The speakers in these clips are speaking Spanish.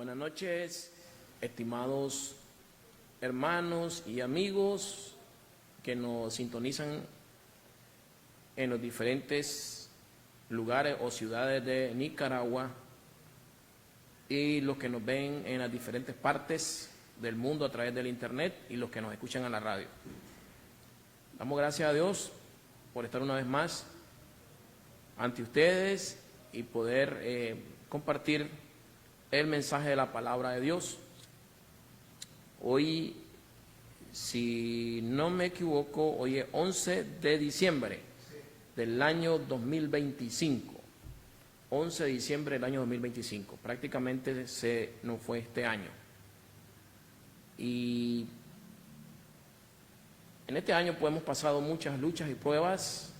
Buenas noches, estimados hermanos y amigos que nos sintonizan en los diferentes lugares o ciudades de Nicaragua y los que nos ven en las diferentes partes del mundo a través del internet y los que nos escuchan en la radio. Damos gracias a Dios por estar una vez más ante ustedes y poder compartir el mensaje de la palabra de Dios. Hoy, si no me equivoco, hoy es 11 de diciembre del año 2025. 11 de diciembre del año 2025. Prácticamente se nos fue este año. Y en este año pues hemos pasado muchas luchas y pruebas.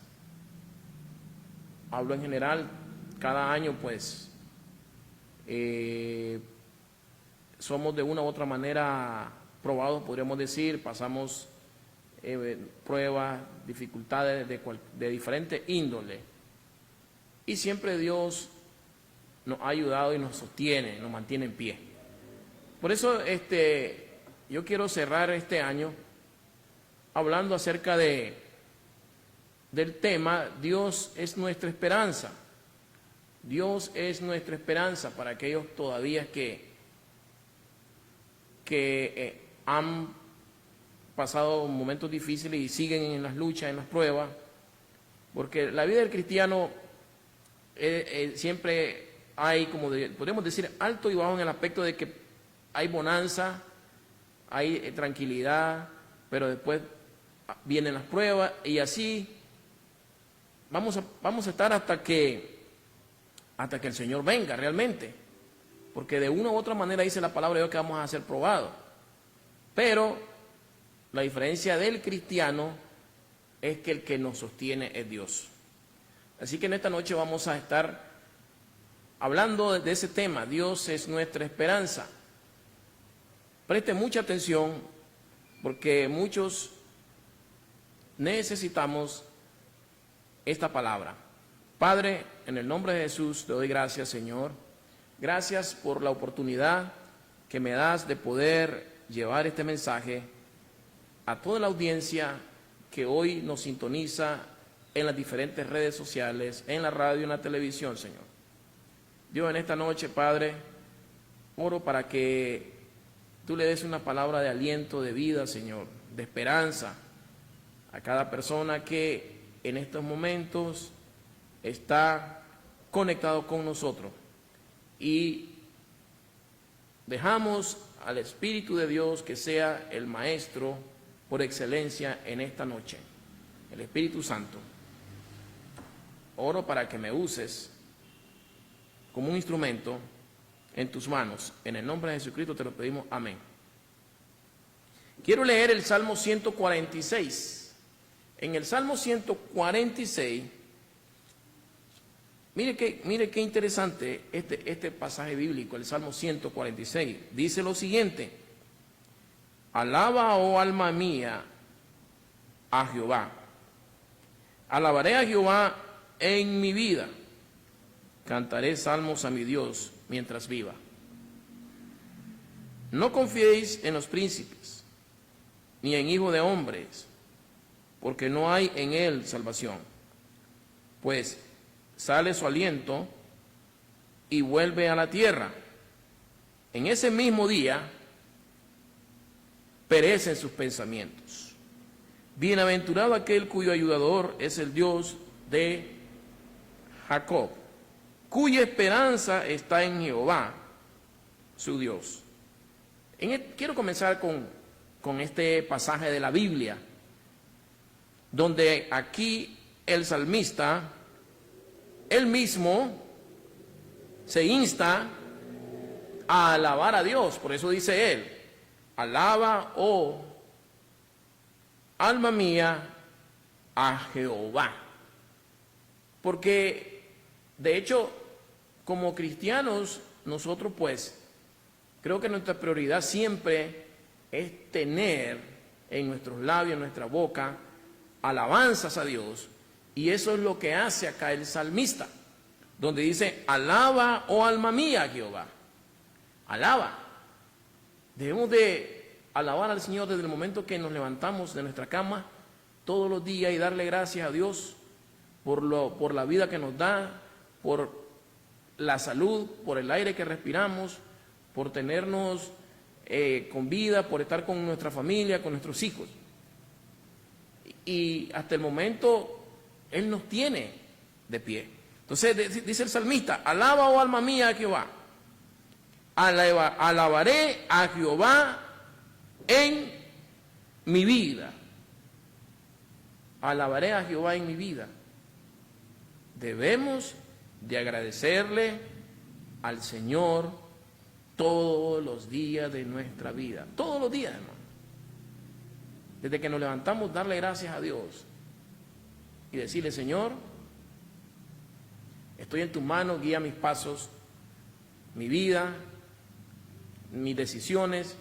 Hablo en general, cada año pues somos de una u otra manera probados, podríamos decir, pasamos pruebas, dificultades de diferente índole. Y siempre Dios nos ha ayudado y nos sostiene, nos mantiene en pie. Por eso yo quiero cerrar este año hablando acerca del tema Dios es nuestra esperanza. Dios es nuestra esperanza para aquellos todavía que han pasado momentos difíciles y siguen en las luchas, en las pruebas, porque la vida del cristiano siempre hay, podríamos decir, alto y bajo en el aspecto de que hay bonanza, hay tranquilidad, pero después vienen las pruebas y así vamos a estar hasta que el Señor venga realmente, porque de una u otra manera dice la palabra de Dios que vamos a ser probados. Pero la diferencia del cristiano es que el que nos sostiene es Dios. Así que en esta noche vamos a estar hablando de ese tema, Dios es nuestra esperanza. Preste mucha atención porque muchos necesitamos esta palabra. Padre, en el nombre de Jesús te doy gracias, Señor. Gracias por la oportunidad que me das de poder llevar este mensaje a toda la audiencia que hoy nos sintoniza en las diferentes redes sociales, en la radio y en la televisión, Señor. Dios, en esta noche, Padre, oro para que tú le des una palabra de aliento, de vida, Señor, de esperanza a cada persona que en estos momentos está conectado con nosotros, y dejamos al Espíritu de Dios que sea el Maestro por excelencia en esta noche, el Espíritu Santo. Oro para que me uses como un instrumento en tus manos. En el nombre de Jesucristo te lo pedimos. Amén. Quiero leer el Salmo 146. En el Salmo 146, mire qué interesante este pasaje bíblico, el Salmo 146. Dice lo siguiente: alaba, oh alma mía, a Jehová. Alabaré a Jehová en mi vida. Cantaré salmos a mi Dios mientras viva. No confiéis en los príncipes, ni en hijos de hombres, porque no hay en él salvación. Pues sale su aliento y vuelve a la tierra. En ese mismo día perecen sus pensamientos. Bienaventurado aquel cuyo ayudador es el Dios de Jacob, cuya esperanza está en Jehová, su Dios. Quiero comenzar con este pasaje de la Biblia, donde aquí el salmista, él mismo, se insta a alabar a Dios. Por eso dice él: alaba, oh alma mía, a Jehová. Porque, de hecho, como cristianos, nosotros pues, creo que nuestra prioridad siempre es tener en nuestros labios, en nuestra boca, alabanzas a Dios. Y eso es lo que hace acá el salmista, donde dice: alaba, oh alma mía, a Jehová. alaba. Debemos de alabar al Señor desde el momento que nos levantamos de nuestra cama todos los días y darle gracias a Dios por la vida que nos da, por la salud, por el aire que respiramos, por tenernos con vida, por estar con nuestra familia, con nuestros hijos. Y hasta el momento Él nos tiene de pie. Entonces dice el salmista: alaba, oh alma mía, a Jehová. Alabaré a Jehová en mi vida. Alabaré a Jehová en mi vida. Debemos de agradecerle al Señor todos los días de nuestra vida. Todos los días, hermano. Desde que nos levantamos, darle gracias a Dios y decirle: Señor, estoy en tus manos, guía mis pasos, mi vida, mis decisiones,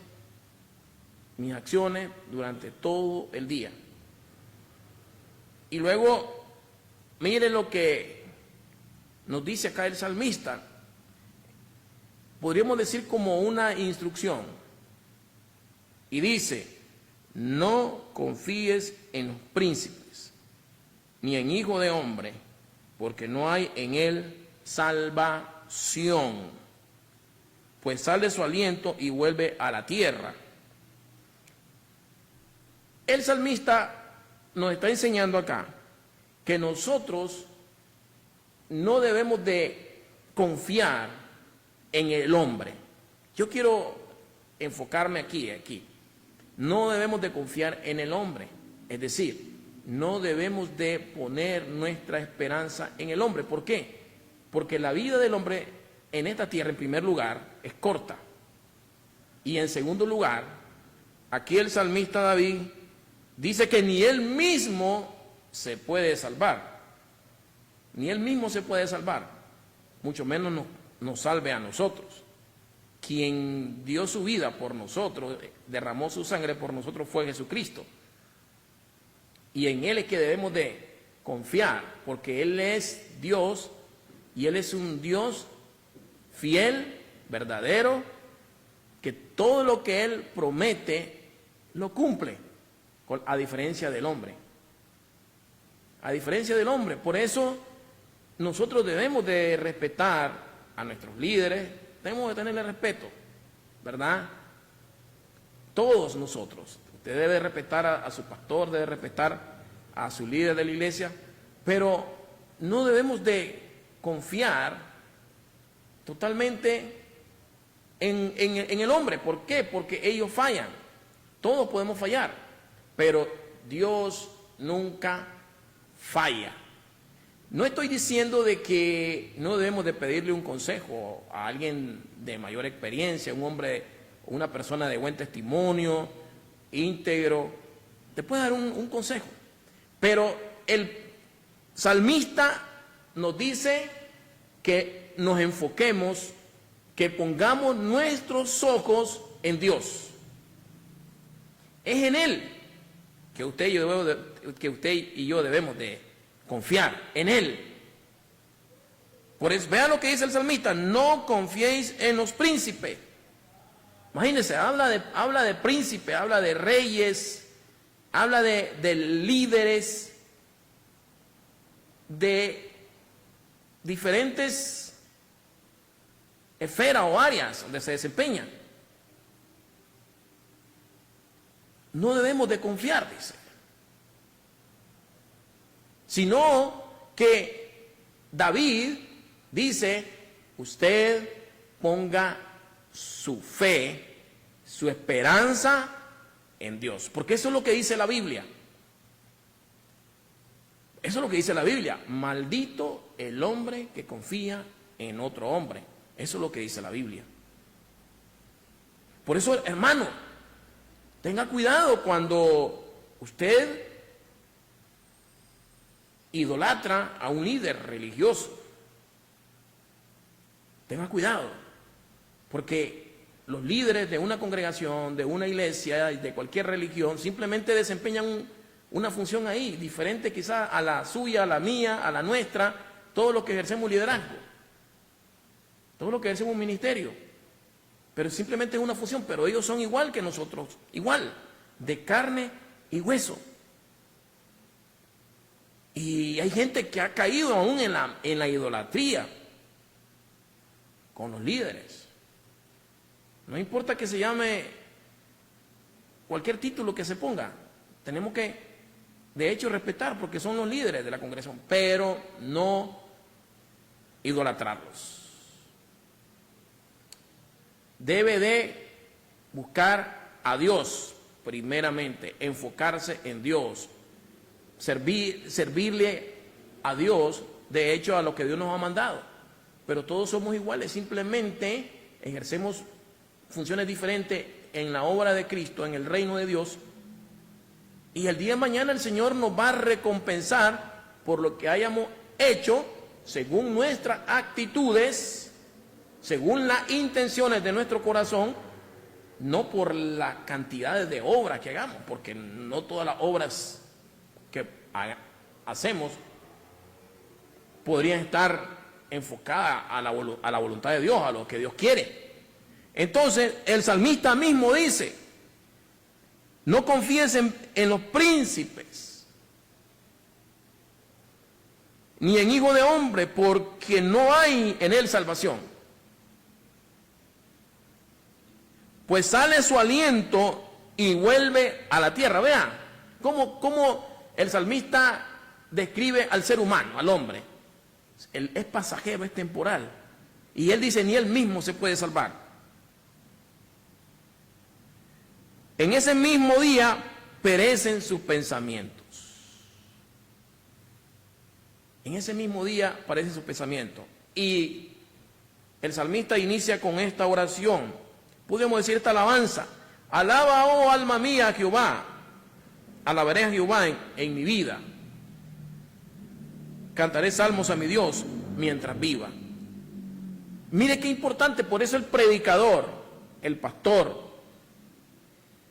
mis acciones durante todo el día. Y luego, mire lo que nos dice acá el salmista. Podríamos decir como una instrucción. Y dice: no confíes en los príncipes, ni en hijo de hombre, porque no hay en él salvación, pues sale su aliento y vuelve a la tierra. El salmista nos está enseñando acá que nosotros no debemos de confiar en el hombre. Yo quiero enfocarme aquí. No debemos de confiar en el hombre, es decir, no debemos de poner nuestra esperanza en el hombre. ¿Por qué? Porque la vida del hombre en esta tierra, en primer lugar, es corta. Y en segundo lugar, aquí el salmista David dice que ni él mismo se puede salvar. Ni él mismo se puede salvar, mucho menos nos salve a nosotros. Quien dio su vida por nosotros, derramó su sangre por nosotros, fue Jesucristo. Y en Él es que debemos de confiar, porque Él es Dios y Él es un Dios fiel, verdadero, que todo lo que Él promete lo cumple, a diferencia del hombre. A diferencia del hombre. Por eso nosotros debemos de respetar a nuestros líderes, debemos de tenerle respeto, ¿verdad? Todos nosotros. Usted debe respetar a su pastor, debe respetar a su líder de la iglesia, pero no debemos de confiar totalmente en el hombre. ¿Por qué? Porque ellos fallan. Todos podemos fallar, pero Dios nunca falla. No estoy diciendo de que no debemos de pedirle un consejo a alguien de mayor experiencia, un hombre, una persona de buen testimonio, íntegro, te puede dar un consejo. Pero el salmista nos dice que nos enfoquemos, que pongamos nuestros ojos en Dios. Es en Él que usted y yo debemos de confiar, en Él. Por eso, vean lo que dice el salmista: no confiéis en los príncipes. Imagínense, habla de príncipes, habla de reyes, habla de líderes, de diferentes esferas o áreas donde se desempeñan. No debemos de confiar, dice, sino que David dice: usted ponga su fe, su esperanza en Dios, porque eso es lo que dice la Biblia. Eso es lo que dice la Biblia: maldito el hombre que confía en otro hombre. Eso es lo que dice la Biblia. Por eso, hermano, tenga cuidado cuando usted idolatra a un líder religioso. Tenga cuidado, porque los líderes de una congregación, de una iglesia, de cualquier religión, simplemente desempeñan una función ahí, diferente quizás a la suya, a la mía, a la nuestra, todos los que ejercemos liderazgo, todos los que ejercemos un ministerio. pero simplemente es una fusión, pero ellos son igual que nosotros, igual, de carne y hueso. Y hay gente que ha caído aún en la idolatría con los líderes. No importa que se llame cualquier título que se ponga, tenemos que, de hecho, respetar porque son los líderes de la congregación, pero no idolatrarlos. Debe de buscar a Dios primeramente, enfocarse en Dios, servirle a Dios, de hecho, a lo que Dios nos ha mandado. Pero todos somos iguales, simplemente ejercemos funciones diferentes en la obra de Cristo, en el reino de Dios, y el día de mañana el Señor nos va a recompensar por lo que hayamos hecho según nuestras actitudes, según las intenciones de nuestro corazón, no por las cantidades de obras que hagamos, porque no todas las obras que hacemos podrían estar enfocadas a la voluntad de Dios, a lo que Dios quiere. Entonces el salmista mismo dice: no confíes en los príncipes, ni en hijo de hombre, porque no hay en él salvación. Pues sale su aliento y vuelve a la tierra. Vean cómo el salmista describe al ser humano, al hombre. Él es pasajero, es temporal. Y él dice, ni él mismo se puede salvar. En ese mismo día perecen sus pensamientos. En ese mismo día perecen sus pensamientos. Y el salmista inicia con esta oración. Podemos decir esta alabanza: alaba, oh alma mía, a Jehová. Alabaré a Jehová en mi vida. Cantaré salmos a mi Dios mientras viva. Mire qué importante, por eso el predicador, el pastor,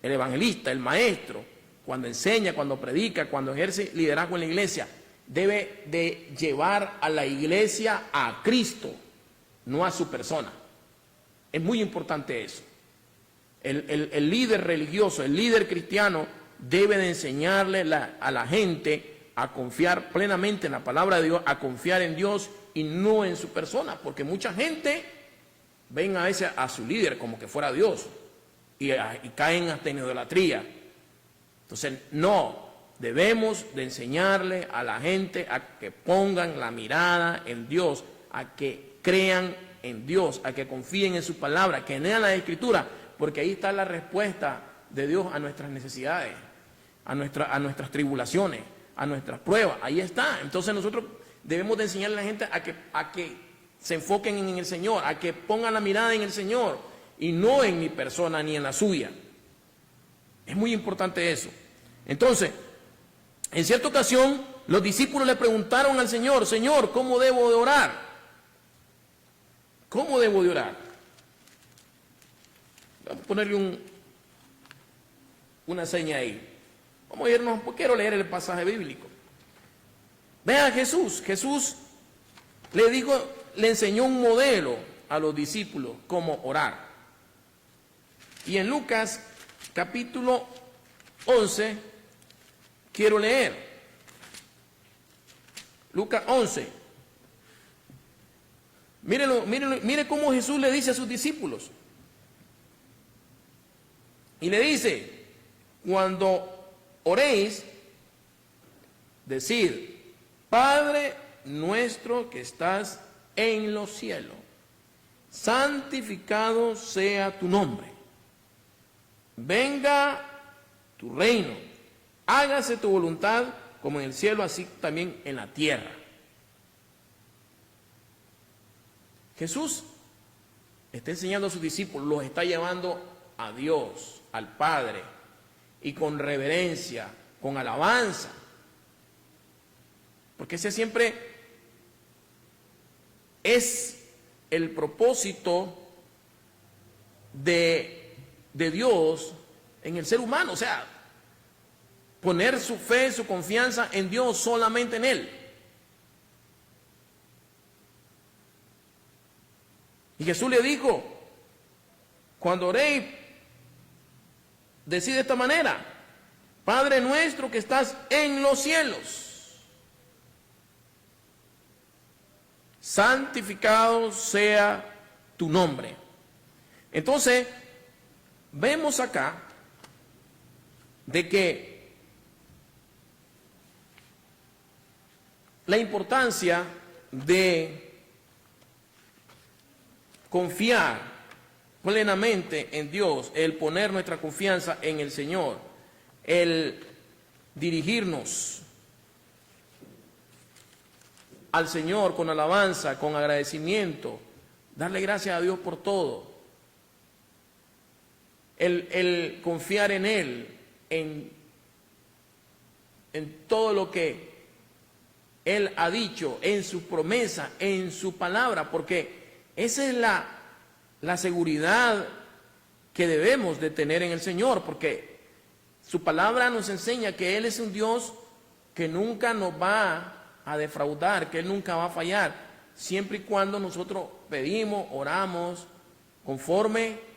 el evangelista, el maestro, cuando enseña, cuando predica, cuando ejerce liderazgo en la iglesia, debe de llevar a la iglesia a Cristo, no a su persona. Es muy importante eso. El líder religioso, el líder cristiano, debe de enseñarle a la gente a confiar plenamente en la palabra de Dios, a confiar en Dios y no en su persona, porque mucha gente ven a veces a su líder como que fuera Dios y caen hasta en idolatría. Entonces, no, debemos de enseñarle a la gente a que pongan la mirada en Dios, a que crean en Dios, a que confíen en su palabra, que lean la Escritura, porque ahí está la respuesta de Dios a nuestras necesidades, a nuestras tribulaciones, a nuestras pruebas. Ahí está. Entonces nosotros debemos de enseñarle a la gente a que se enfoquen en el Señor, a que pongan la mirada en el Señor y no en mi persona ni en la suya. Es muy importante eso. Entonces, en cierta ocasión, los discípulos le preguntaron al Señor: Señor, ¿cómo debo de orar? ¿Cómo debo de orar? Vamos a ponerle una seña ahí. Vamos a irnos, porque quiero leer el pasaje bíblico. Vean a Jesús. Jesús le enseñó un modelo a los discípulos cómo orar. Y en Lucas capítulo 11 quiero leer. Lucas 11. Mire cómo Jesús le dice a sus discípulos. Y le dice: cuando oréis, decid: Padre nuestro que estás en los cielos, santificado sea tu nombre. Venga tu reino, hágase tu voluntad como en el cielo, así también en la tierra. Jesús está enseñando a sus discípulos, los está llevando a Dios, al Padre, y con reverencia, con alabanza, porque ese siempre es el propósito de Dios en el ser humano, o sea, poner su fe, su confianza en Dios, solamente en Él. Y Jesús le dijo: Cuando oréis, decid de esta manera: Padre nuestro que estás en los cielos, santificado sea tu nombre. Entonces, vemos acá de que la importancia de confiar plenamente en Dios, el poner nuestra confianza en el Señor, el dirigirnos al Señor con alabanza, con agradecimiento, darle gracias a Dios por todo, el confiar en Él, en todo lo que Él ha dicho, en sus promesas, en su palabra, porque esa es la seguridad que debemos de tener en el Señor, porque su palabra nos enseña que Él es un Dios que nunca nos va a defraudar, que Él nunca va a fallar, siempre y cuando nosotros pedimos, oramos, conforme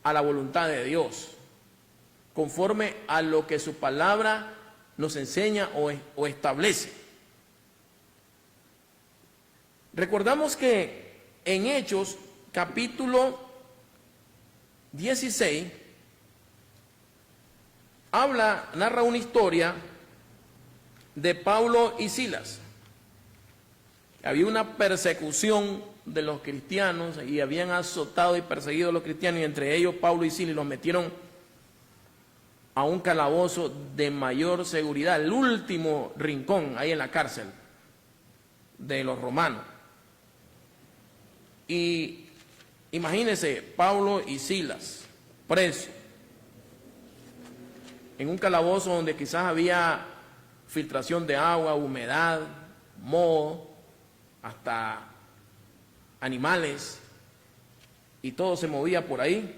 a la voluntad de Dios, conforme a lo que su palabra nos enseña o establece. Recordamos que en Hechos capítulo 16 narra una historia de Pablo y Silas. Había una persecución de los cristianos y habían azotado y perseguido a los cristianos, y entre ellos Pablo y Silas los metieron a un calabozo de mayor seguridad, el último rincón ahí en la cárcel de los romanos. Y imagínense, Pablo y Silas presos en un calabozo donde quizás había filtración de agua, humedad, moho, hasta animales, y todo se movía por ahí.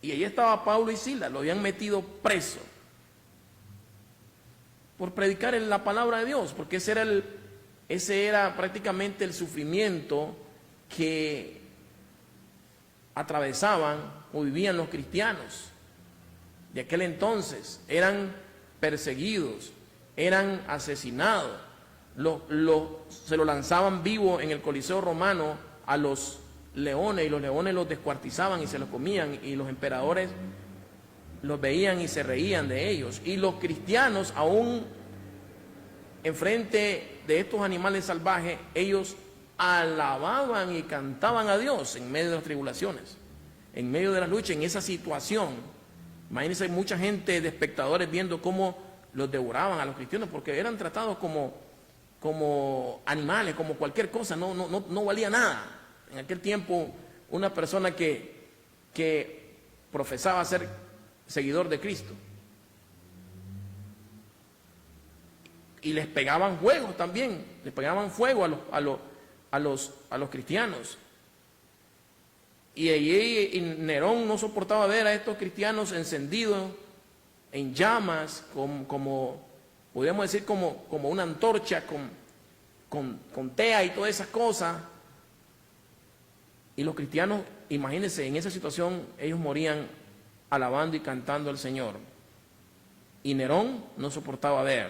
Y allí estaba Pablo y Silas, lo habían metido preso por predicar en la palabra de Dios, porque ese era prácticamente el sufrimiento que atravesaban o vivían los cristianos de aquel entonces. Eran perseguidos, eran asesinados, se lo lanzaban vivo en el Coliseo romano a los leones, y los leones los descuartizaban y se los comían, y los emperadores los veían y se reían de ellos. Y los cristianos, aún enfrente de estos animales salvajes, ellos alababan y cantaban a Dios en medio de las tribulaciones, en medio de las luchas, en esa situación. Imagínense mucha gente de espectadores viendo cómo los devoraban a los cristianos, porque eran tratados como animales, como cualquier cosa, no valía nada. En aquel tiempo, una persona que profesaba ser seguidor de Cristo, y les pegaban fuego también, les pegaban fuego a los cristianos. Y allí Nerón no soportaba ver a estos cristianos encendidos en llamas, como podríamos decir, como una antorcha con tea y todas esas cosas. Y los cristianos, imagínense, en esa situación ellos morían alabando y cantando al Señor. Y Nerón no soportaba ver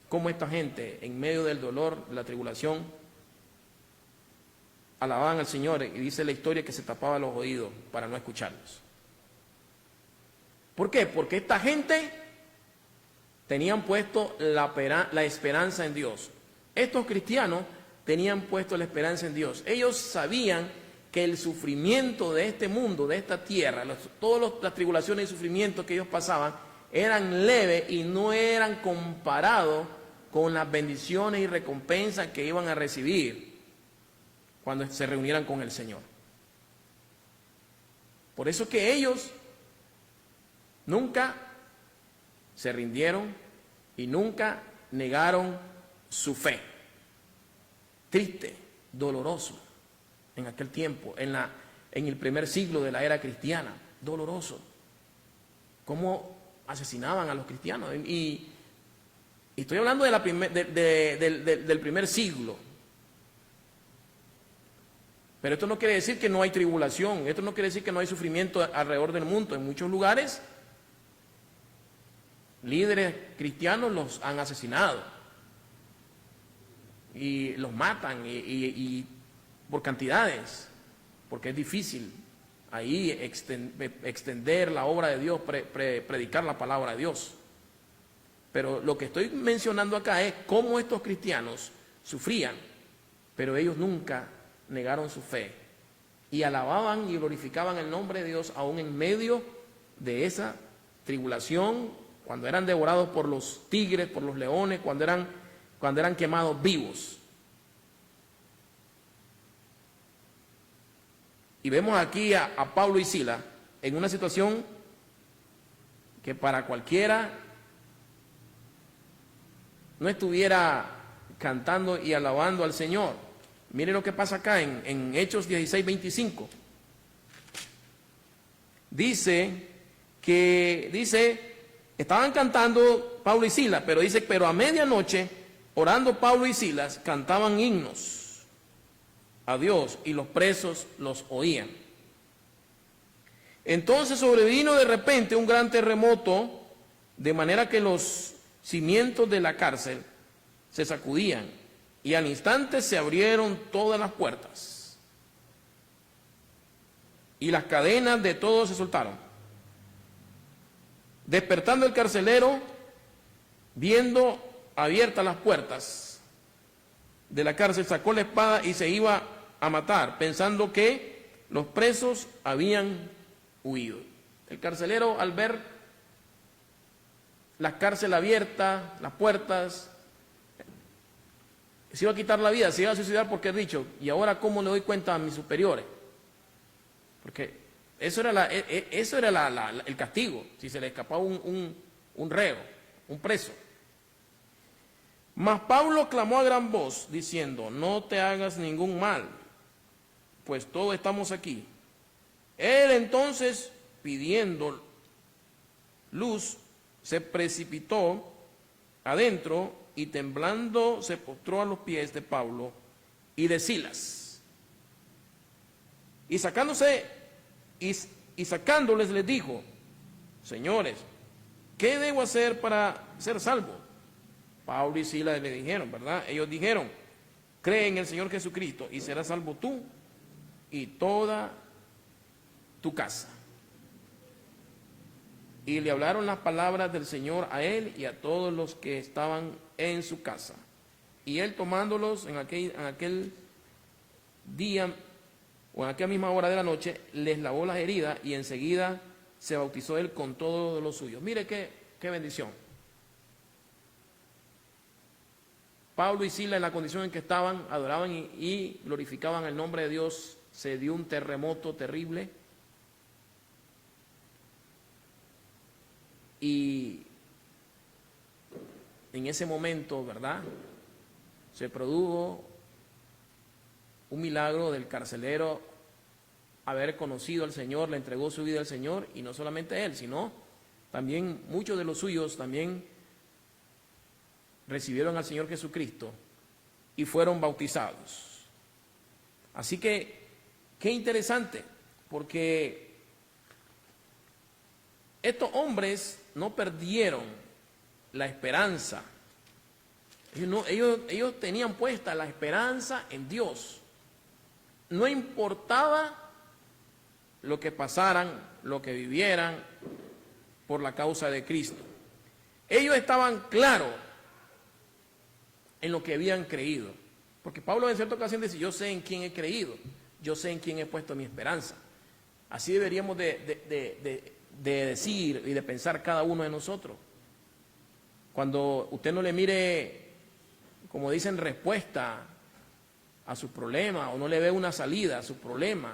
cómo esta gente, en medio del dolor, de la tribulación, alababan al Señor, y dice la historia que se tapaba los oídos para no escucharlos. ¿Por qué? Porque esta gente tenían puesto la esperanza en Dios. Estos cristianos tenían puesto la esperanza en Dios. Ellos sabían que el sufrimiento de este mundo, de esta tierra, todas las tribulaciones y sufrimientos que ellos pasaban, eran leves y no eran comparados con las bendiciones y recompensas que iban a recibir cuando se reunieran con el Señor. Por eso que ellos nunca se rindieron y nunca negaron su fe. Triste, doloroso en aquel tiempo, en el primer siglo de la era cristiana, doloroso. Cómo asesinaban a los cristianos. Y estoy hablando del primer siglo. Pero esto no quiere decir que no hay tribulación, esto no quiere decir que no hay sufrimiento alrededor del mundo. En muchos lugares, líderes cristianos los han asesinado y los matan y por cantidades, porque es difícil ahí extender la obra de Dios, predicar la palabra de Dios. Pero lo que estoy mencionando acá es cómo estos cristianos sufrían, pero ellos nunca negaron su fe y alababan y glorificaban el nombre de Dios aún en medio de esa tribulación, cuando eran devorados por los tigres, por los leones, cuando eran quemados vivos. Y vemos aquí a Pablo y Silas en una situación que para cualquiera no estuviera cantando y alabando al Señor. Miren lo que pasa acá en Hechos 16:25. Dice, estaban cantando Pablo y Silas, pero dice, pero a medianoche, orando Pablo y Silas, cantaban himnos a Dios y los presos los oían. Entonces sobrevino de repente un gran terremoto, de manera que los cimientos de la cárcel se sacudían y al instante se abrieron todas las puertas y las cadenas de todos se soltaron. Despertando el carcelero, viendo abiertas las puertas de la cárcel, sacó la espada y se iba a matar, pensando que los presos habían huido. El carcelero, al ver la cárcel abierta, las puertas, se iba a quitar la vida, se iba a suicidar, porque he dicho, ¿y ahora cómo le doy cuenta a mis superiores? Porque eso era el castigo, si se le escapaba un reo, un preso. Mas Pablo clamó a gran voz, diciendo, no te hagas ningún mal, pues todos estamos aquí. Él entonces, pidiendo luz, se precipitó adentro y temblando se postró a los pies de Pablo y de Silas. Y sacándoles les dijo, señores, ¿qué debo hacer para ser salvo? Pablo y Silas le dijeron, ¿verdad? Ellos dijeron, cree en el Señor Jesucristo y serás salvo tú y toda tu casa. Y le hablaron las palabras del Señor a él y a todos los que estaban en su casa. Y él, tomándolos en aquel día o en aquella misma hora de la noche, les lavó las heridas y enseguida se bautizó él con todos los suyos. Mire qué bendición. Pablo y Silas, en la condición en que estaban, adoraban y glorificaban el nombre de Dios. Se dio un terremoto terrible. Y en ese momento, ¿verdad?, se produjo un milagro del carcelero haber conocido al Señor, le entregó su vida al Señor, y no solamente él, sino también muchos de los suyos también recibieron al Señor Jesucristo y fueron bautizados. Así que, qué interesante, porque estos hombres no perdieron la esperanza. Ellos tenían puesta la esperanza en Dios. No importaba lo que pasaran, lo que vivieran por la causa de Cristo. Ellos estaban claros en lo que habían creído. Porque Pablo en cierta ocasión dice, yo sé en quién he creído, yo sé en quién he puesto mi esperanza. Así deberíamos de decir y de pensar cada uno de nosotros. Cuando usted no le mire, como dicen, respuesta a sus problemas, o no le ve una salida a sus problemas,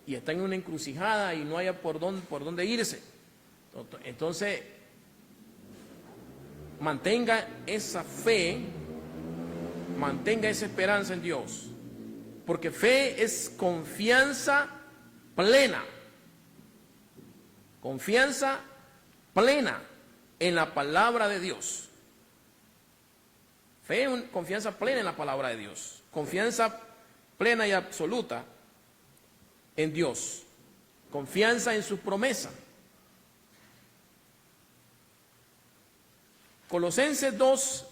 y está en una encrucijada y no haya por dónde irse, entonces mantenga esa fe, mantenga esa esperanza en Dios, porque fe es confianza plena. Confianza plena en la palabra de Dios. Fe es confianza plena en la palabra de Dios. Confianza plena y absoluta en Dios, confianza en sus promesas. Colosenses 2,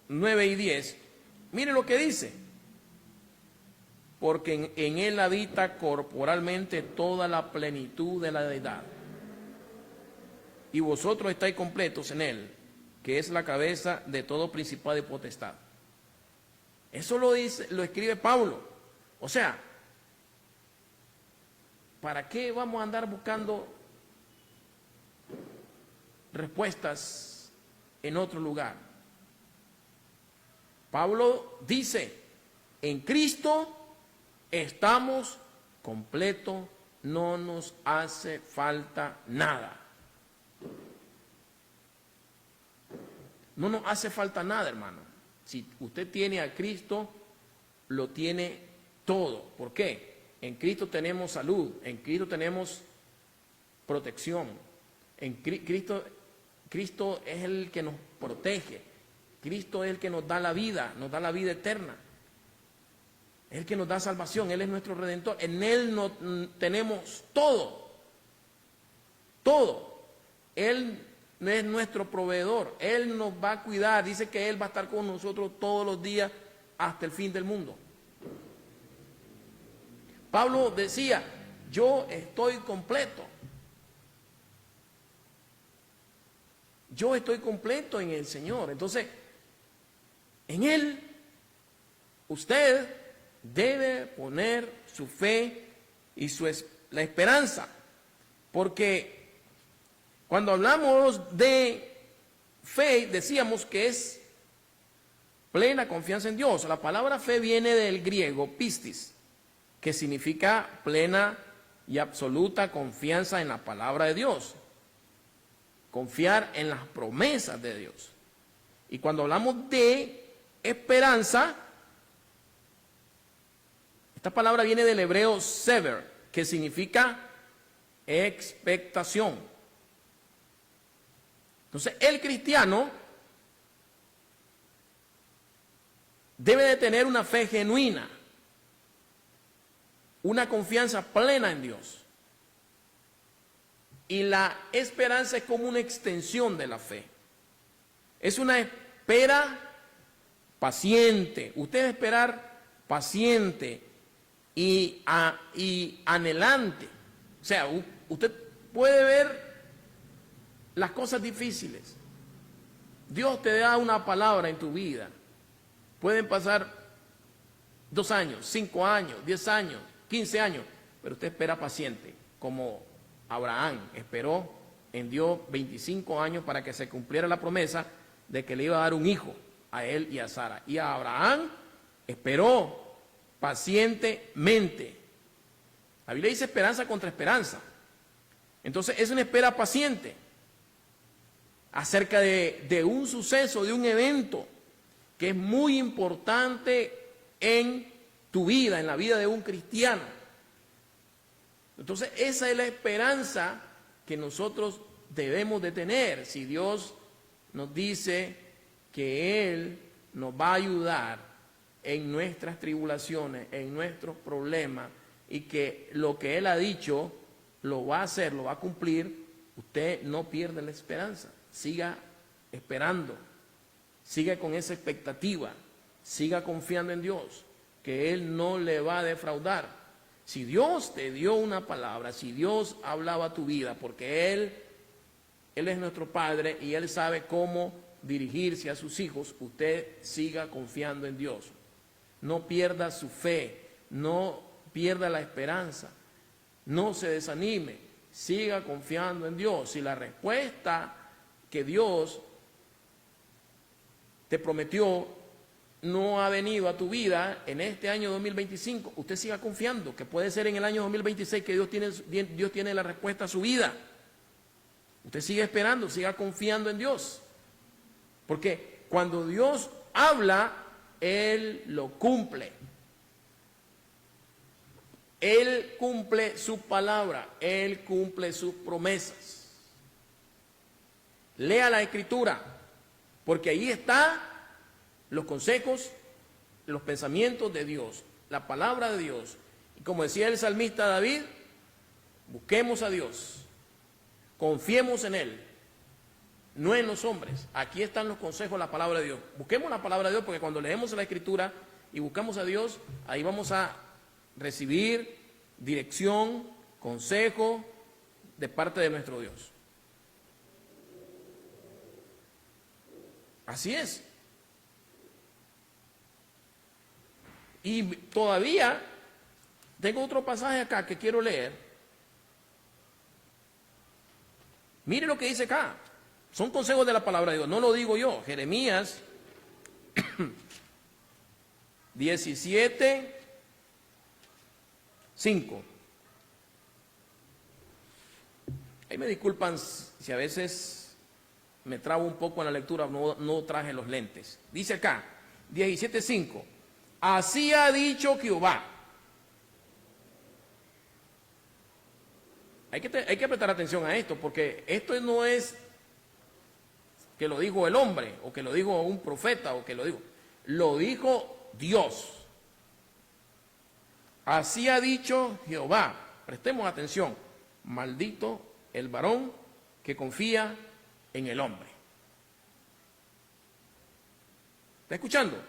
9 y 10, mire lo que dice: porque en él habita corporalmente toda la plenitud de la deidad, y vosotros estáis completos en él, que es la cabeza de todo principado y potestad. Eso lo dice, lo escribe Pablo. O sea, ¿para qué vamos a andar buscando respuestas en otro lugar? Pablo dice: en Cristo estamos completos, no nos hace falta nada. No nos hace falta nada, hermano. Si usted tiene a Cristo, lo tiene todo. ¿Por qué? En Cristo tenemos salud, en Cristo tenemos protección, en Cristo es el que nos protege, Cristo es el que nos da la vida eterna, es el que nos da salvación, Él es nuestro Redentor, en Él tenemos todo, todo. Él es nuestro proveedor, Él nos va a cuidar, dice que Él va a estar con nosotros todos los días hasta el fin del mundo. Pablo decía: yo estoy completo. Yo estoy completo en el Señor. Entonces, en Él, usted debe poner su fe y la esperanza. Porque cuando hablamos de fe, decíamos que es plena confianza en Dios. La palabra fe viene del griego pistis, que significa plena y absoluta confianza en la palabra de Dios. Confiar en las promesas de Dios. Y cuando hablamos de esperanza, esta palabra viene del hebreo sever, que significa expectación. Entonces, el cristiano debe de tener una fe genuina, una confianza plena en Dios. Y la esperanza es como una extensión de la fe. Es una espera paciente. Usted debe esperar paciente y anhelante. O sea, usted puede ver las cosas difíciles. Dios te da una palabra en tu vida. Pueden pasar 2 años, 5 años, 10 años, 15 años, pero usted espera paciente, como Abraham esperó en Dios 25 años para que se cumpliera la promesa de que le iba a dar un hijo a él y a Sara. Y a Abraham esperó pacientemente. La Biblia dice esperanza contra esperanza. Entonces es una espera paciente acerca de un suceso, de un evento que es muy importante en tu vida, en la vida de un cristiano. Entonces esa es la esperanza que nosotros debemos de tener. Si Dios nos dice que Él nos va a ayudar en nuestras tribulaciones, en nuestros problemas, y que lo que Él ha dicho lo va a hacer, lo va a cumplir, usted no pierda la esperanza. Siga esperando, siga con esa expectativa, siga confiando en Dios, que Él no le va a defraudar. Si Dios te dio una palabra, si Dios hablaba a tu vida, porque Él es nuestro Padre y Él sabe cómo dirigirse a sus hijos, usted siga confiando en Dios. No pierda su fe, no pierda la esperanza, no se desanime, siga confiando en Dios. Si la respuesta que Dios te prometió no ha venido a tu vida en este año 2025, usted siga confiando, que puede ser en el año 2026 que Dios tiene la respuesta a su vida. Usted sigue esperando, siga confiando en Dios. Porque cuando Dios habla, Él lo cumple. Él cumple su palabra, Él cumple sus promesas. Lea la Escritura, Porque ahí están los consejos, los pensamientos de Dios, la palabra de Dios. Y como decía el salmista David, busquemos a Dios, confiemos en Él, no en los hombres. Aquí están los consejos, la palabra de Dios. Busquemos la palabra de Dios, porque cuando leemos la Escritura y buscamos a Dios, ahí vamos a recibir dirección, consejo de parte de nuestro Dios. Así es. Y todavía tengo otro pasaje acá que quiero leer. Mire lo que dice acá. Son consejos de la palabra de Dios, no lo digo yo. Jeremías 17:5. Ahí me disculpan si a veces me trabo un poco en la lectura, no traje los lentes. Dice acá, 17:5. Así ha dicho Jehová. Hay que prestar atención a esto, porque esto no es que lo dijo el hombre, o que lo dijo un profeta, o que lo dijo Dios. Así ha dicho Jehová. Prestemos atención. Maldito el varón que confía en el hombre. ¿Está escuchando?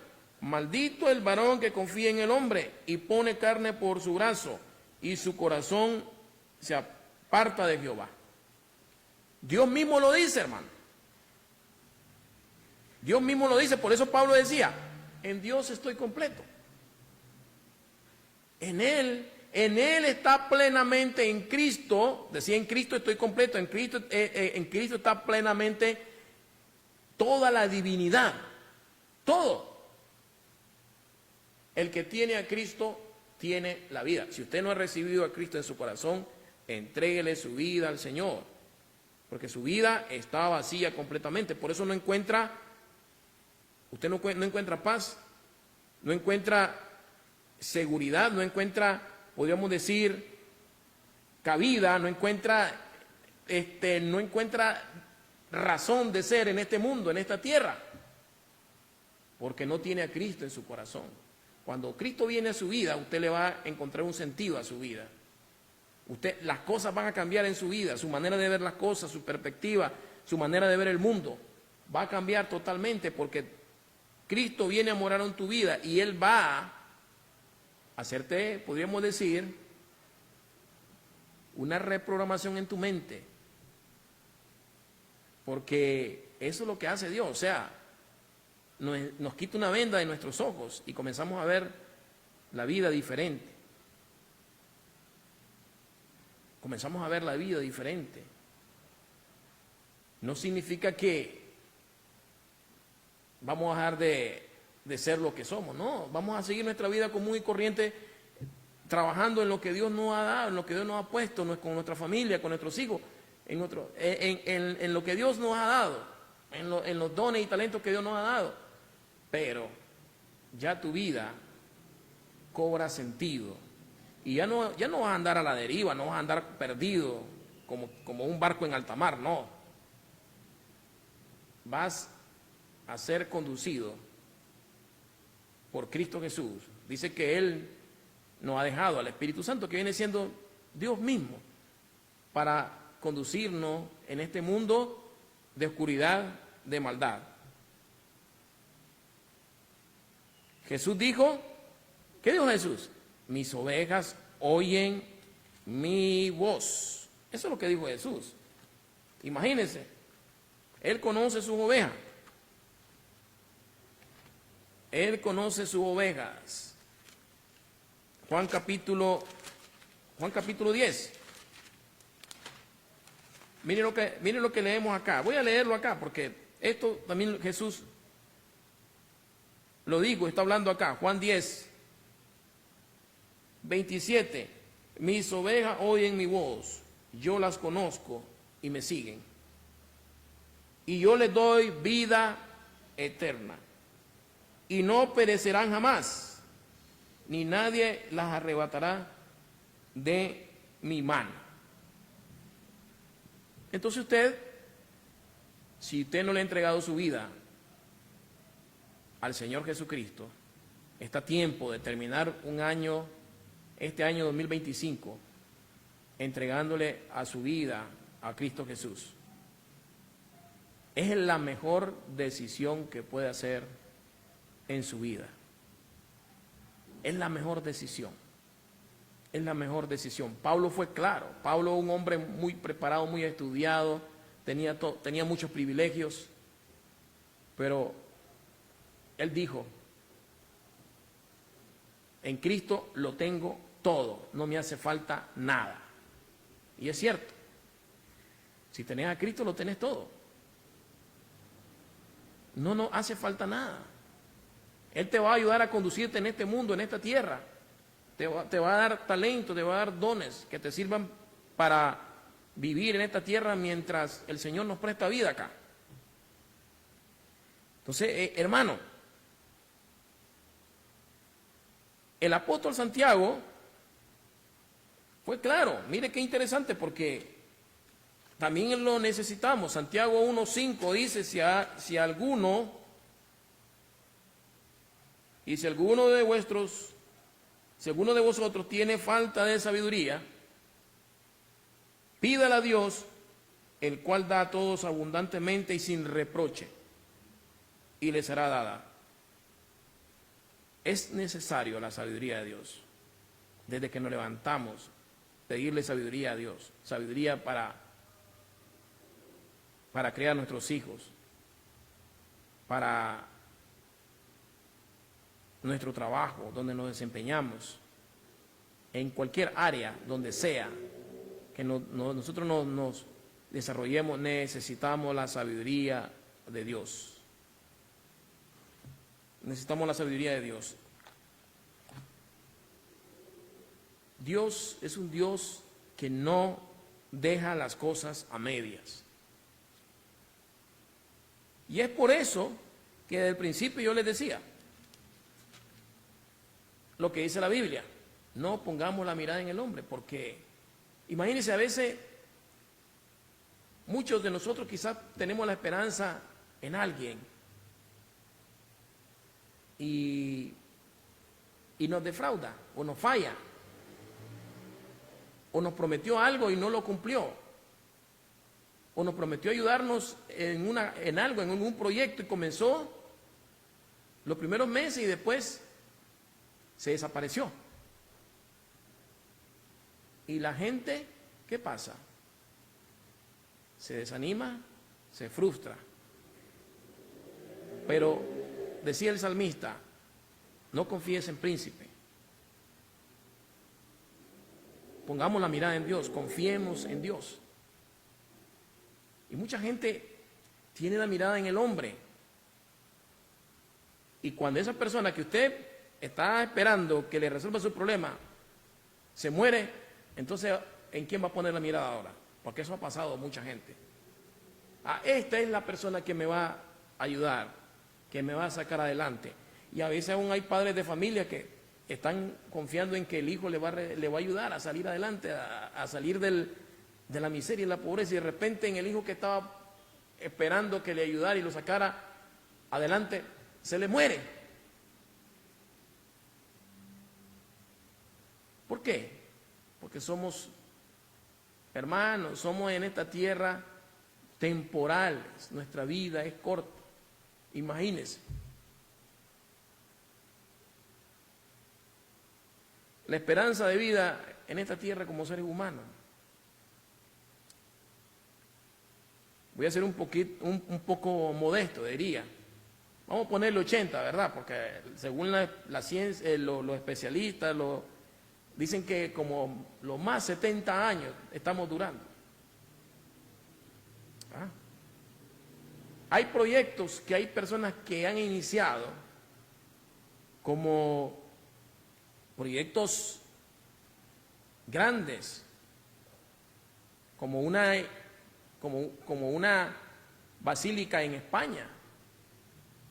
Maldito el varón que confía en el hombre y pone carne por su brazo, y su corazón se aparta de Jehová. Dios mismo lo dice, hermano. Dios mismo lo dice. Por eso Pablo decía, en Dios estoy completo. En Él está plenamente, en Cristo, decía, en Cristo estoy completo, en Cristo está plenamente toda la divinidad, todo. El que tiene a Cristo tiene la vida. Si usted no ha recibido a Cristo en su corazón, entréguele su vida al Señor, porque su vida está vacía completamente. Por eso no encuentra, usted no encuentra paz, no encuentra seguridad, no encuentra, podríamos decir, cabida, no encuentra razón de ser en este mundo, en esta tierra, porque no tiene a Cristo en su corazón. Cuando Cristo viene a su vida, usted le va a encontrar un sentido a su vida. Las cosas van a cambiar en su vida, su manera de ver las cosas, su perspectiva, su manera de ver el mundo, va a cambiar totalmente, porque Cristo viene a morar en tu vida y Él va a hacerte, podríamos decir, una reprogramación en tu mente, porque eso es lo que hace Dios. O sea, nos quita una venda de nuestros ojos y comenzamos a ver la vida diferente. Comenzamos a ver la vida diferente. No significa que vamos a dejar de ser lo que somos, no, vamos a seguir nuestra vida común y corriente, trabajando en lo que Dios nos ha dado, en lo que Dios nos ha puesto, con nuestra familia, con nuestros hijos, en lo que Dios nos ha dado, en los dones y talentos que Dios nos ha dado. Pero ya tu vida cobra sentido y ya no vas a andar a la deriva, no vas a andar perdido como un barco en alta mar, no. Vas a ser conducido por Cristo Jesús. Dice que Él nos ha dejado al Espíritu Santo, que viene siendo Dios mismo, para conducirnos en este mundo de oscuridad, de maldad. Jesús dijo, ¿qué dijo Jesús? Mis ovejas oyen mi voz. Eso es lo que dijo Jesús. Imagínense, Él conoce sus ovejas. Él conoce sus ovejas. Juan capítulo 10. Miren lo que leemos acá. Voy a leerlo acá porque esto también Jesús lo dijo, está hablando acá. Juan 10, 27. Mis ovejas oyen mi voz, yo las conozco y me siguen. Y yo les doy vida eterna. Y no perecerán jamás, ni nadie las arrebatará de mi mano. Entonces usted, si usted no le ha entregado su vida al Señor Jesucristo, está a tiempo de terminar un año, este año 2025, entregándole a su vida a Cristo Jesús. Es la mejor decisión que puede hacer en su vida. Es la mejor decisión. Es la mejor decisión. Pablo fue claro. Pablo, un hombre muy preparado, muy estudiado, tenía muchos privilegios, pero él dijo: en Cristo lo tengo todo, no me hace falta nada. Y es cierto. Si tenés a Cristo, lo tenés todo. No hace falta nada. Él te va a ayudar a conducirte en este mundo, en esta tierra. Te va a dar talento, te va a dar dones que te sirvan para vivir en esta tierra mientras el Señor nos presta vida acá. Entonces, hermano, el apóstol Santiago fue claro. Mire qué interesante, porque también lo necesitamos. Santiago 1:5 dice: si alguno de vosotros tiene falta de sabiduría, pídala a Dios, el cual da a todos abundantemente y sin reproche, y le será dada. Es necesario la sabiduría de Dios. Desde que nos levantamos, pedirle sabiduría a Dios, sabiduría para criar a nuestros hijos, para nuestro trabajo, donde nos desempeñamos, en cualquier área, donde sea que nosotros nos desarrollemos, necesitamos la sabiduría de Dios. Necesitamos la sabiduría de Dios. Dios es un Dios que no deja las cosas a medias. Y es por eso que desde el principio yo les decía lo que dice la Biblia: no pongamos la mirada en el hombre, porque imagínense, a veces muchos de nosotros quizás tenemos la esperanza en alguien y nos defrauda o nos falla, o nos prometió algo y no lo cumplió, o nos prometió ayudarnos en algo, en un proyecto, y comenzó los primeros meses y después se desapareció. Y la gente, ¿qué pasa? Se desanima, se frustra. Pero decía el salmista: no confíes en príncipe. Pongamos la mirada en Dios, confiemos en Dios. Y mucha gente tiene la mirada en el hombre. Y cuando esa persona que usted está esperando que le resuelva su problema se muere, entonces ¿en quién va a poner la mirada ahora? Porque eso ha pasado a mucha gente. Esta es la persona que me va a ayudar, que me va a sacar adelante. Y a veces aún hay padres de familia que están confiando en que el hijo le va a ayudar a salir adelante, a salir de la miseria y la pobreza, y de repente en el hijo que estaba esperando que le ayudara y lo sacara adelante, se le muere. ¿Por qué? Porque somos hermanos, somos en esta tierra temporales, nuestra vida es corta. Imagínense. La esperanza de vida en esta tierra como seres humanos. Voy a ser un poco modesto, diría. Vamos a ponerle 80, ¿verdad? Porque según la ciencia, los especialistas dicen que como lo más 70 años estamos durando. Hay proyectos que hay personas que han iniciado como proyectos grandes, como una basílica en España,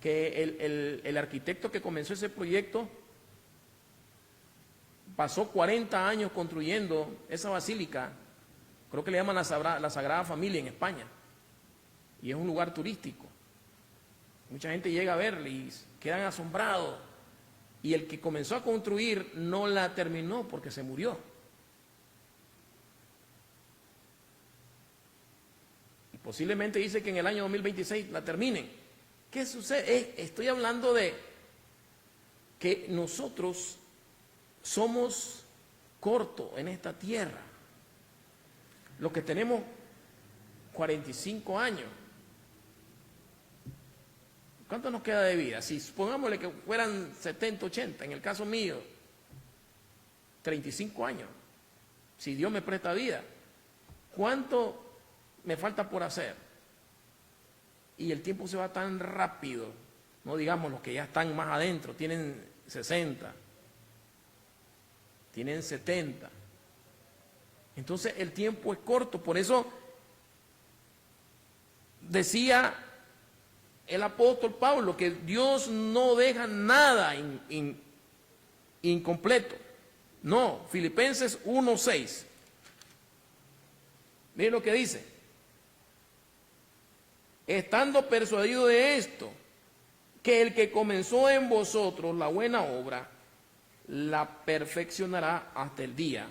que el arquitecto que comenzó ese proyecto pasó 40 años construyendo esa basílica. Creo que le llaman la Sagrada Familia en España, y es un lugar turístico. Mucha gente llega a verla y quedan asombrados. Y el que comenzó a construir no la terminó porque se murió. Y posiblemente dice que en el año 2026 la terminen. ¿Qué sucede? Estoy hablando de que nosotros somos cortos en esta tierra. Los que tenemos 45 años. ¿Cuánto nos queda de vida? Si supongámosle que fueran 70, 80, en el caso mío, 35 años, si Dios me presta vida, ¿cuánto me falta por hacer? Y el tiempo se va tan rápido, no digamos los que ya están más adentro, tienen 60, tienen 70. Entonces el tiempo es corto, por eso decía el apóstol Pablo que Dios no deja nada incompleto. No, Filipenses 1:6. Miren lo que dice. Estando persuadido de esto, que el que comenzó en vosotros la buena obra, la perfeccionará hasta el día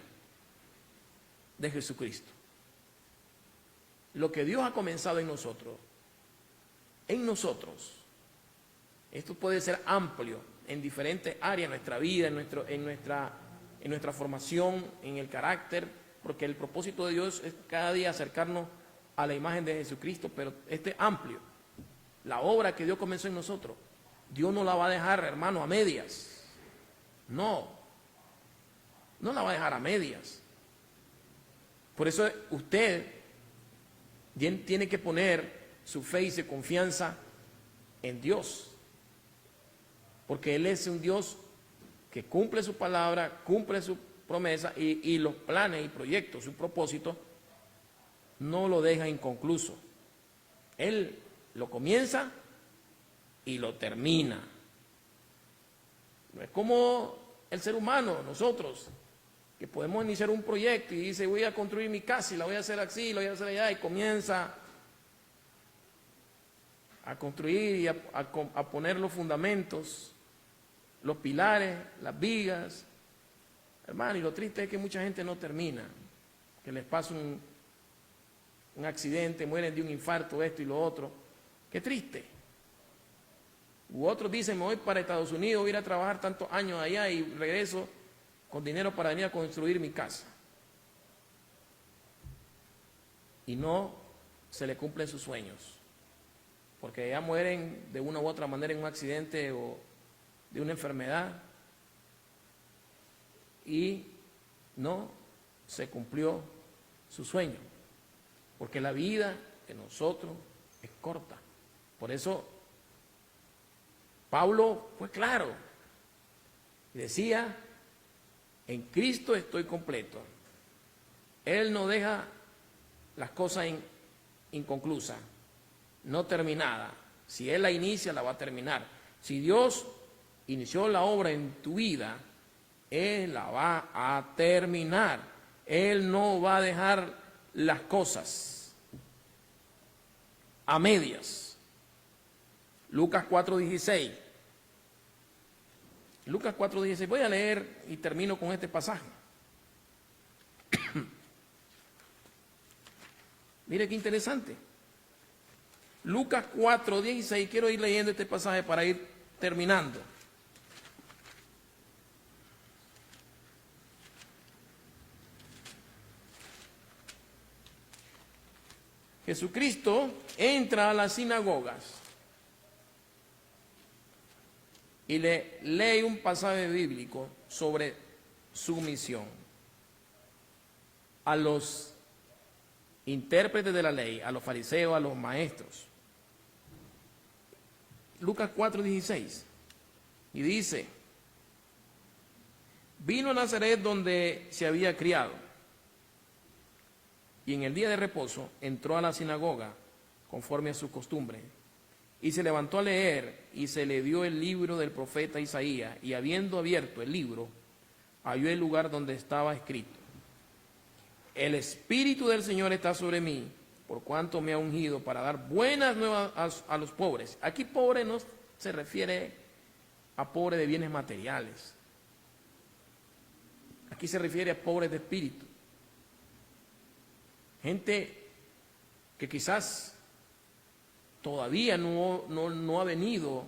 de Jesucristo. Lo que Dios ha comenzado en nosotros, esto puede ser amplio en diferentes áreas de nuestra vida, en nuestra formación, en el carácter, porque el propósito de Dios es cada día acercarnos a la imagen de Jesucristo, pero este es amplio. La obra que Dios comenzó en nosotros, Dios no la va a dejar, hermano, a medias. No la va a dejar a medias. Por eso usted tiene que poner su fe y su confianza en Dios, porque Él es un Dios que cumple su palabra, cumple su promesa y los planes y proyectos, su propósito, no lo deja inconcluso. Él lo comienza y lo termina. No es como el ser humano, nosotros, que podemos iniciar un proyecto y dice, voy a construir mi casa y la voy a hacer así, la voy a hacer allá, y comienza a construir y a poner los fundamentos, los pilares, las vigas. Hermano, y lo triste es que mucha gente no termina, que les pasa un accidente, mueren de un infarto, esto y lo otro. Qué triste. U otros dicen, me voy para Estados Unidos, voy a ir a trabajar tantos años allá y regreso con dinero para venir a construir mi casa. Y no se le cumplen sus sueños, porque ya mueren de una u otra manera en un accidente o de una enfermedad y no se cumplió su sueño, porque la vida de nosotros es corta. Por eso Pablo fue claro y decía, en Cristo estoy completo. Él no deja las cosas inconclusas, no terminada. Si Él la inicia, la va a terminar. Si Dios inició la obra en tu vida, Él la va a terminar. Él no va a dejar las cosas a medias. Lucas 4:16. Lucas 4:16. Voy a leer y termino con este pasaje. Mire qué interesante. Lucas 4:16, quiero ir leyendo este pasaje para ir terminando. Jesucristo entra a las sinagogas y le lee un pasaje bíblico sobre su misión a los intérpretes de la ley, a los fariseos, a los maestros. Lucas 4:16, y dice, vino a Nazaret donde se había criado, y en el día de reposo entró a la sinagoga conforme a su costumbre, y se levantó a leer, y se le dio el libro del profeta Isaías, y habiendo abierto el libro, halló el lugar donde estaba escrito, el Espíritu del Señor está sobre mí, por cuanto me ha ungido para dar buenas nuevas a los pobres. Aquí pobre no se refiere a pobre de bienes materiales. Aquí se refiere a pobres de espíritu. Gente que quizás todavía no ha venido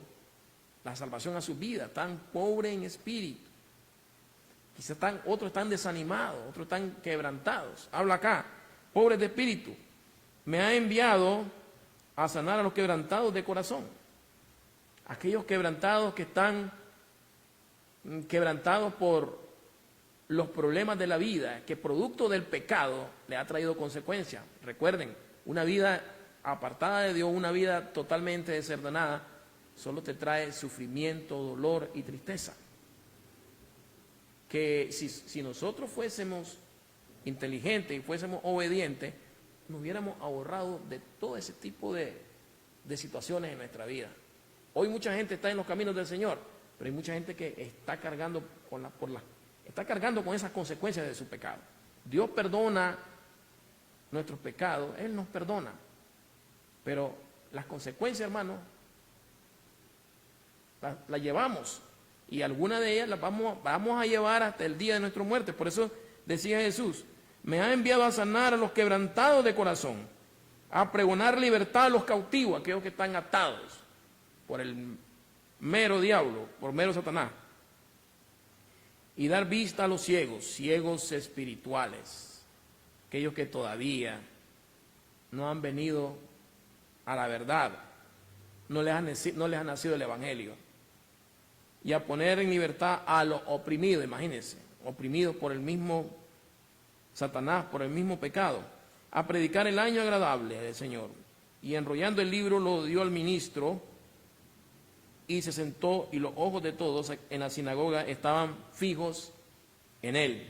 la salvación a su vida, tan pobre en espíritu. Quizás otros están desanimados, otros están quebrantados. Habla acá, pobres de espíritu. Me ha enviado a sanar a los quebrantados de corazón. Aquellos quebrantados que están quebrantados por los problemas de la vida, que producto del pecado le ha traído consecuencias. Recuerden, una vida apartada de Dios, una vida totalmente desordenada, solo te trae sufrimiento, dolor y tristeza. Que si nosotros fuésemos inteligentes y fuésemos obedientes, nos hubiéramos ahorrado de todo ese tipo de situaciones en nuestra vida. Hoy mucha gente está en los caminos del Señor, pero hay mucha gente que está cargando con esas consecuencias de su pecado. Dios perdona nuestros pecados, Él nos perdona, pero las consecuencias, hermano, las llevamos, y algunas de ellas las vamos a llevar hasta el día de nuestra muerte. Por eso decía Jesús, me ha enviado a sanar a los quebrantados de corazón, a pregonar libertad a los cautivos, aquellos que están atados por el mero diablo, por mero Satanás, y dar vista a los ciegos espirituales, aquellos que todavía no han venido a la verdad, no les ha nacido el Evangelio, y a poner en libertad a los oprimidos, imagínense, oprimidos por el mismo Satanás, por el mismo pecado, a predicar el año agradable del Señor. Y enrollando el libro lo dio al ministro, y se sentó, y los ojos de todos en la sinagoga estaban fijos en él.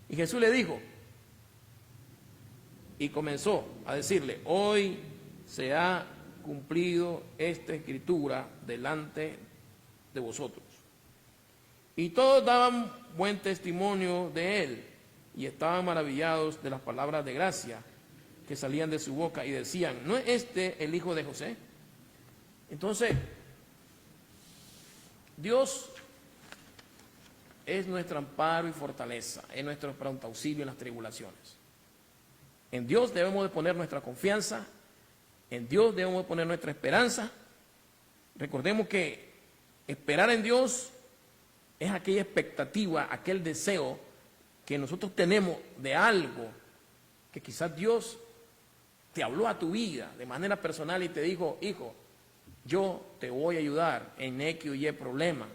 Y Jesús le dijo, y comenzó a decirle, hoy se ha cumplido esta escritura delante de vosotros. Y todos daban buen testimonio de él, y estaban maravillados de las palabras de gracia que salían de su boca, y decían, ¿no es este el hijo de José? Entonces, Dios es nuestro amparo y fortaleza, es nuestro pronto auxilio en las tribulaciones. En Dios debemos de poner nuestra confianza, en Dios debemos de poner nuestra esperanza. Recordemos que esperar en Dios es aquella expectativa, aquel deseo que nosotros tenemos de algo, que quizás Dios te habló a tu vida de manera personal y te dijo, hijo, yo te voy a ayudar en X o Y problema.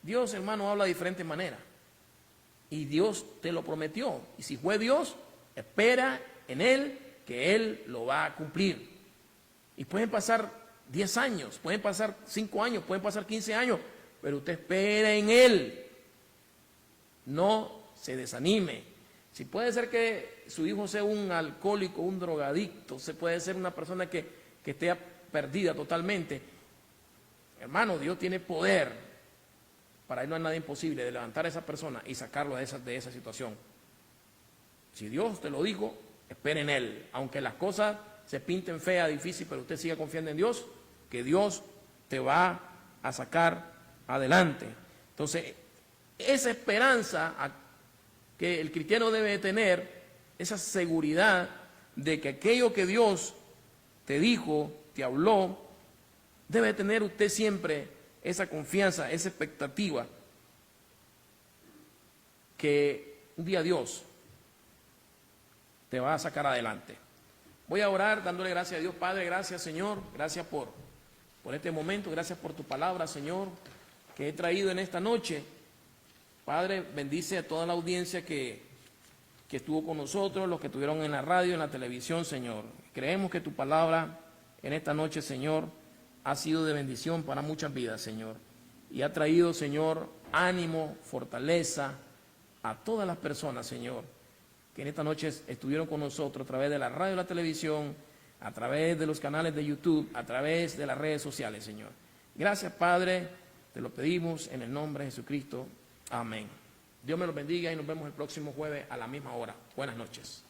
Dios, hermano, habla de diferentes maneras. Y Dios te lo prometió. Y si fue Dios, espera en Él que Él lo va a cumplir. Y pueden pasar 10 años, pueden pasar 5 años, pueden pasar 15 años, pero usted espera en Él. No se desanime. Si puede ser que su hijo sea un alcohólico, un drogadicto, se puede ser una persona que esté perdida totalmente. Hermano, Dios tiene poder. Para Él no hay nada imposible de levantar a esa persona y sacarlo de esa situación. Si Dios te lo dijo, espere en Él. Aunque las cosas se pinten feas, difíciles, pero usted siga confiando en Dios, que Dios te va a sacar adelante. Entonces, esa esperanza que el cristiano debe tener, esa seguridad de que aquello que Dios te dijo, te habló, debe tener usted siempre esa confianza, esa expectativa que un día Dios te va a sacar adelante. Voy a orar dándole gracias a Dios. Padre, gracias, Señor, gracias por este momento, gracias por tu palabra, Señor, que he traído en esta noche. Padre, bendice a toda la audiencia que estuvo con nosotros, los que estuvieron en la radio, en la televisión, Señor. Creemos que tu palabra en esta noche, Señor, ha sido de bendición para muchas vidas, Señor. Y ha traído, Señor, ánimo, fortaleza a todas las personas, Señor, que en esta noche estuvieron con nosotros a través de la radio y la televisión, a través de los canales de YouTube, a través de las redes sociales, Señor. Gracias, Padre, te lo pedimos en el nombre de Jesucristo. Amén. Dios me los bendiga y nos vemos el próximo jueves a la misma hora. Buenas noches.